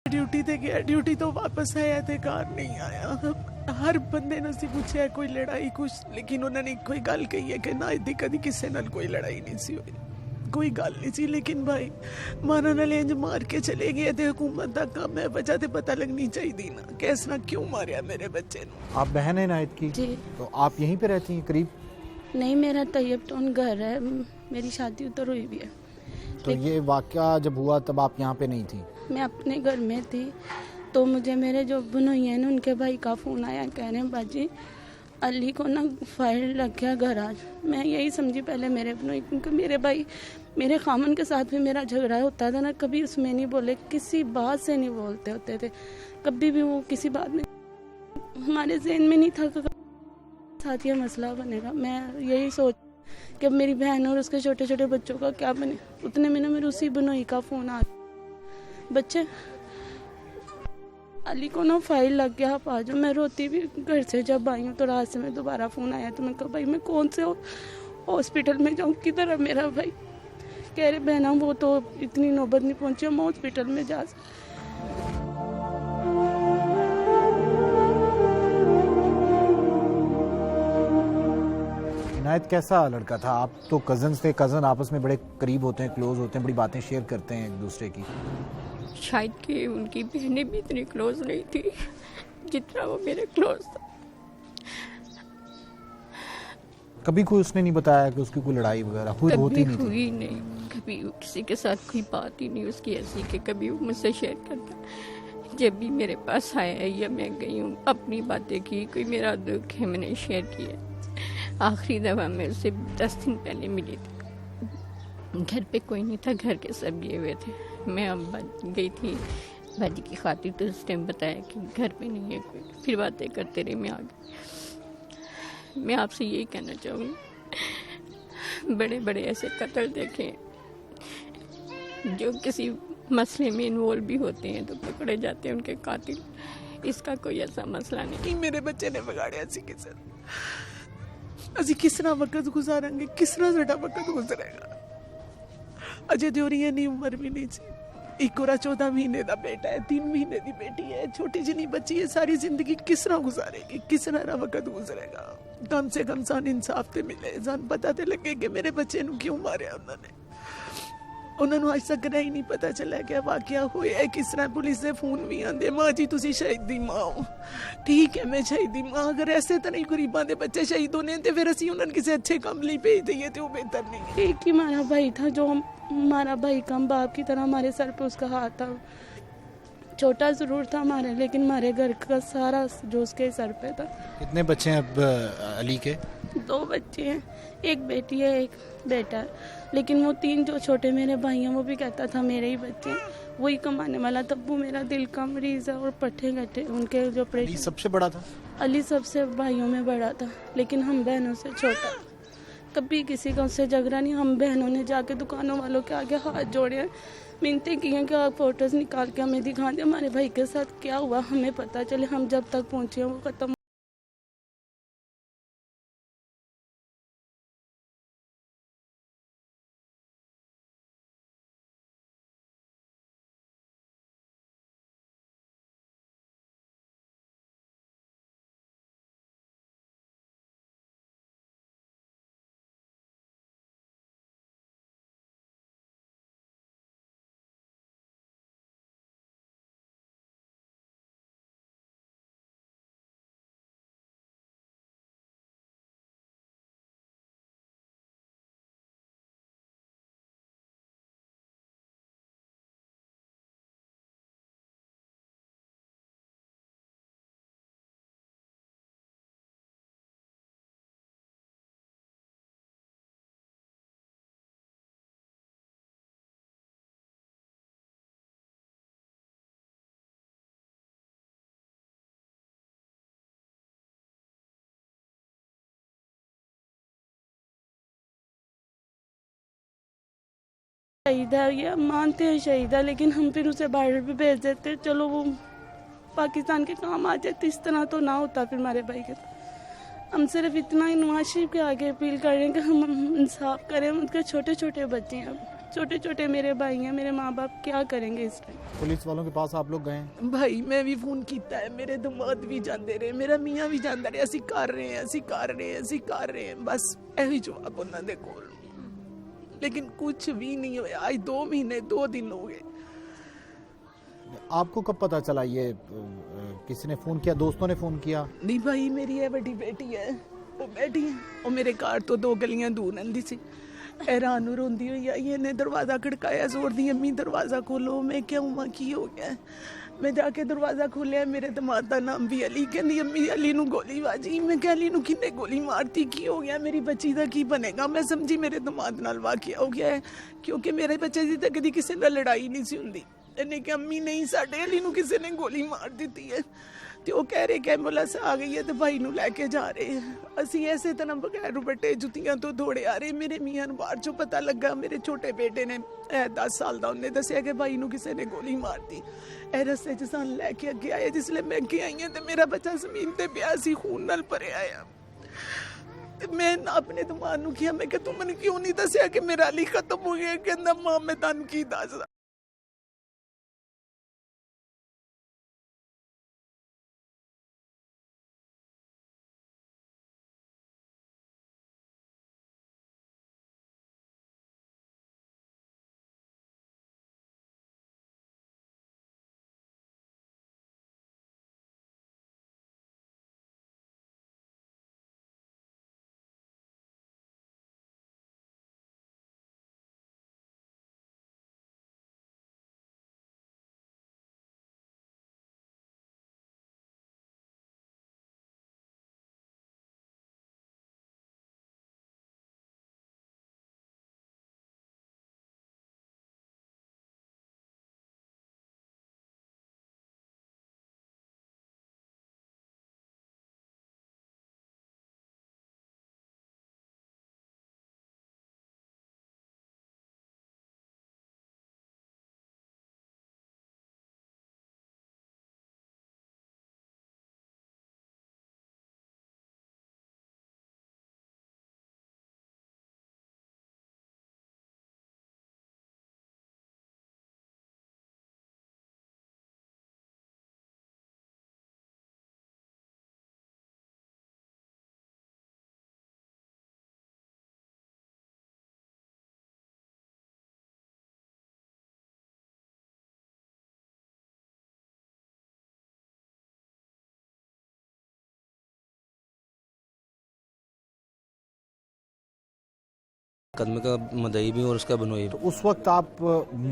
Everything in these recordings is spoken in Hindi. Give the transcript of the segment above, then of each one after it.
ड्यूटी ते गया, ड्यूटी तो वापस आया ते घर नहीं आया। हर बंदे ने उसी पूछा कोई लड़ाई कुछ, लेकिन उन्होंने कोई गल कही है कि ना इदी कदी किसी नाल कोई लड़ाई नहीं सी हुई, कोई गल नहीं सी। लेकिन भाई मारन वाले इंज मार के चले गए थे, हुकूमत का काम है, वजह ते पता लगनी चाहिए ना कैस ना क्यों मारिया मेरे बच्चे ने। आप बहन है नाहिद की? जी। तो आप यहीं पे रहती हैं करीब? नहीं, मेरा तैयब टाउन घर है, मेरी शादी उधर हुई भी है। तो ये वाकया जब हुआ तब आप यहाँ पे नहीं थी? मैं अपने घर में थी, तो मुझे मेरे जो बनोई हैं उनके भाई का फ़ोन आया, कह रहे हैं बाजी अली को ना फायर लग गया घर आज। मैं यही समझी पहले मेरे बनोई, क्योंकि मेरे भाई मेरे खामन के साथ भी मेरा झगड़ा होता था ना, कभी उसमें नहीं बोले, किसी बात से नहीं बोलते होते थे, कभी भी वो किसी बात में हमारे ज़हन में नहीं था कि साथ ये मसला बनेगा। मैं यही सोच कि अब मेरी बहन और उसके छोटे छोटे बच्चों का क्या बने। उतने में ना मेरे उसी बनोई का फ़ोन आ गया, बच्चे अली को ना फाइल लग गया, आप आ जाओ। मैं रोती भी घर से जब आई हूँ तो रात से मैं दोबारा फ़ोन आया, तो मैं कहा भाई मैं कौन से हॉस्पिटल में जाऊँ, किधर है मेरा भाई? कह रहे बहना वो तो इतनी नौबत नहीं पहुँची, हम हॉस्पिटल में जा नाहिद कैसा लड़का था? आप तो कजन्स थे, कजन आपस में बड़े करीब होते हैं, क्लोज होते हैं, बड़ी बातें शेयर करते हैं एक दूसरे की। शायद कि उनकी बहनें भी इतनी क्लोज नहीं थी जितना वो मेरे क्लोज था। कभी कोई उसने नहीं बताया कि उसकी कोई लड़ाई वगैरह हुई? होती नहीं हुई नहीं, कभी किसी के साथ कोई बात ही नहीं उसकी ऐसी कि कभी वो मुझसे शेयर करता। जब भी मेरे पास आया है या मैं गई हूँ अपनी बातें की, कोई मेरा दुख है मैंने शेयर किया। आखिरी दफा मैं उससे 10 दिन पहले मिली थी, घर पे कोई नहीं था, घर के सब गए हुए थे। मैं अब गई थी भाजी की खातिर, तो उस टाइम बताया कि घर पे नहीं है कोई, फिर बातें करते रहे, मैं आ गई। मैं आपसे यही कहना चाहूँगी, बड़े बड़े ऐसे कत्ल देखे जो किसी मसले में इन्वॉल्व भी होते हैं तो पकड़े जाते हैं उनके कातिल। इसका कोई ऐसा मसला नहीं। मेरे बच्चे ने बिगाड़िया सी किसे, ਅਸੀਂ किस तरह वक्त गुजारेंगे, किस तरह साडा वक्त गुजरेगा? अजय दियोरी इन्नी उम्र भी नहीं सी, एक और 14 महीने का बेटा है, 3 महीने की बेटी है, छोटी जिनी बच्ची है, सारी जिंदगी किस तरह गुजारेगी, किस तरह वक्त गुजरेगा? कम से कम सान इंसाफ ते मिले, सान पता ते लगे कि मेरे बच्चे नूं क्यों मारिया उन्होंने। उन्होंने अज तक ही नहीं पता चला कि वाकया होया है किस तरह। पुलिस के फोन भी आते, माँ जी तुसी शहीद दी माँ हो। ठीक है मैं शहीद दी माँ, अगर ऐसे तरह ही गरीबों के बच्चे शहीद होने तो फिर असी उन्होंने किसी अच्छे काम लिए भेज दईए तो बेहतर नहीं। एक ही हमारा भाई था जो हमारा भाई कम बाप की तरह हमारे सर पे उसका हाथ था। छोटा जरूर था हमारे, लेकिन हमारे घर का सारा जो उसके सर पे था। कितने बच्चे हैं अब अली के? 2 बच्चे हैं, एक बेटी है एक बेटा है, लेकिन वो 3 जो छोटे मेरे भाई हैं वो भी कहता था मेरे ही बच्चे हैं, वही कमाने वाला। तब वो मेरा दिल का मरीज है और पट्टे गट्टे उनके जो अली सबसे बड़ा था? अली सबसे भाइयों में बड़ा था, लेकिन हम बहनों से छोटा। कभी किसी का उससे झगड़ा नहीं। हम बहनों ने जाके दुकानों वालों के आगे हाथ जोड़े हैं, मिन्नतें की हैं कि आप फोटोज निकाल के हमें दिखा दें, हमारे भाई के साथ क्या हुआ हमें पता चले। हम जब तक पहुँचे वो खत्म। शहीद है, ये मानते हैं शहीद है, लेकिन हम फिर उसे बाहर भी भेज देते, चलो वो पाकिस्तान के काम आ जाते। इस तरह तो ना होता फिर हमारे भाई के। हम सिर्फ इतना ही नवाज शरीफ के आगे अपील कर रहे हैं कि हम इंसाफ करें। उनके छोटे छोटे बच्चे हैं, छोटे छोटे मेरे भाई हैं, मेरे माँ बाप क्या करेंगे इस टाइम। पुलिस वालों के पास आप लोग गए हैं? भाई मैं भी फोन किया है, मेरे दमाद भी जाते रहे, मेरा मियाँ भी जाता रहे, ਅਸੀਂ ਕਰ ਰਹੇ हैं, ਅਸੀਂ ਕਰ ਰਹੇ हैं, ਅਸੀਂ ਕਰ ਰਹੇ हैं, बस यही जवाब ਉਹਨਾਂ ਦੇ ਕੋਲ। लेकिन कुछ भी नहीं हुआ। आज 2 महीने 2 दिन हो गए। आपको कब पता चला ये किसी ने फोन किया, दोस्तों ने फोन किया? नहीं भाई, मेरी है बड़ी बेटी है, वो बैठी है, वो मेरे घर तो 2 गलियां दूर रहती सी। हैरान ਨੂੰ ਰੋਂਦੀ ਹੋਈ ਆਈ, ਇਹਨੇ ਦਰਵਾਜ਼ਾ ਖੜਕਾਇਆ ਜ਼ੋਰ ਦੀ, ਅੰਮੀ ਦਰਵਾਜ਼ਾ ਖੋਲੋ। ਮੈਂ ਕਿਹਾ ਉਮਾ ਕੀ ਹੋ ਗਿਆ? मैं जाके दरवाजा खोलिया, मेरे दमाद का नाम भी अली। कहती अम्मी अली नू गोली वाजी। मैं क्या अली नू किन्ने गोली मारती, की हो गया, मेरी बच्ची का की बनेगा? मैं समझी मेरे दमाद नाल वाकिया हो गया है, क्योंकि मेरे बच्चे की तो कभी किसी नाल लड़ाई नहीं सी हुंदी। इन्हें कहा अम्मी नहीं, साडे अली नू किसी ने गोली मार दी है। तो वो कह रहे कि एम्बुलेंस आ गई है तो भाई नू लैके जा रहे हैं। असी ऐसे तरह बगैर रुपट्टे जुतियां तो दौड़े आ रहे। मेरे मियाँ नू बाहर चो पता लगा, मेरे छोटे बेटे ने 10 साल का, उन्हें दसिया कि भाई नू किसी ने गोली मार दी। ए रस्ते च सान लैके अगे आए, जिसले मैं अगे आई हाँ तो मेरा बच्चा जमीन ते पिया सी, खून नाल भरिया आया। मैं अपने दिमाग नू किया, मैं तू मैंने क्यों नहीं दसिया कि मेरा अली खत्म हो गया? कहंदा मां मैं तन्नू की दसदा। कदम का मदई भी और उसका बनोई तो उस वक्त आप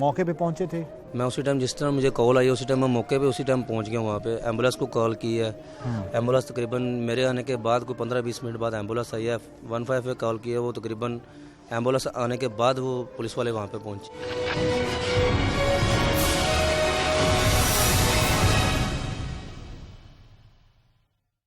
मौके पे पहुंचे थे? मैं उसी टाइम, जिस तरह मुझे कॉल आई उसी टाइम मैं मौके पे उसी टाइम पहुंच गया वहाँ पे। एम्बुलेंस को कॉल की है, एम्बुलेंस तकरीबन मेरे आने के बाद कोई 15-20 मिनट बाद एम्बुलेंस आई है। 15 पे कॉल की है, वो तकरीबन एम्बुलेंस आने के बाद वो पुलिस वाले वहाँ पे पहुँचे।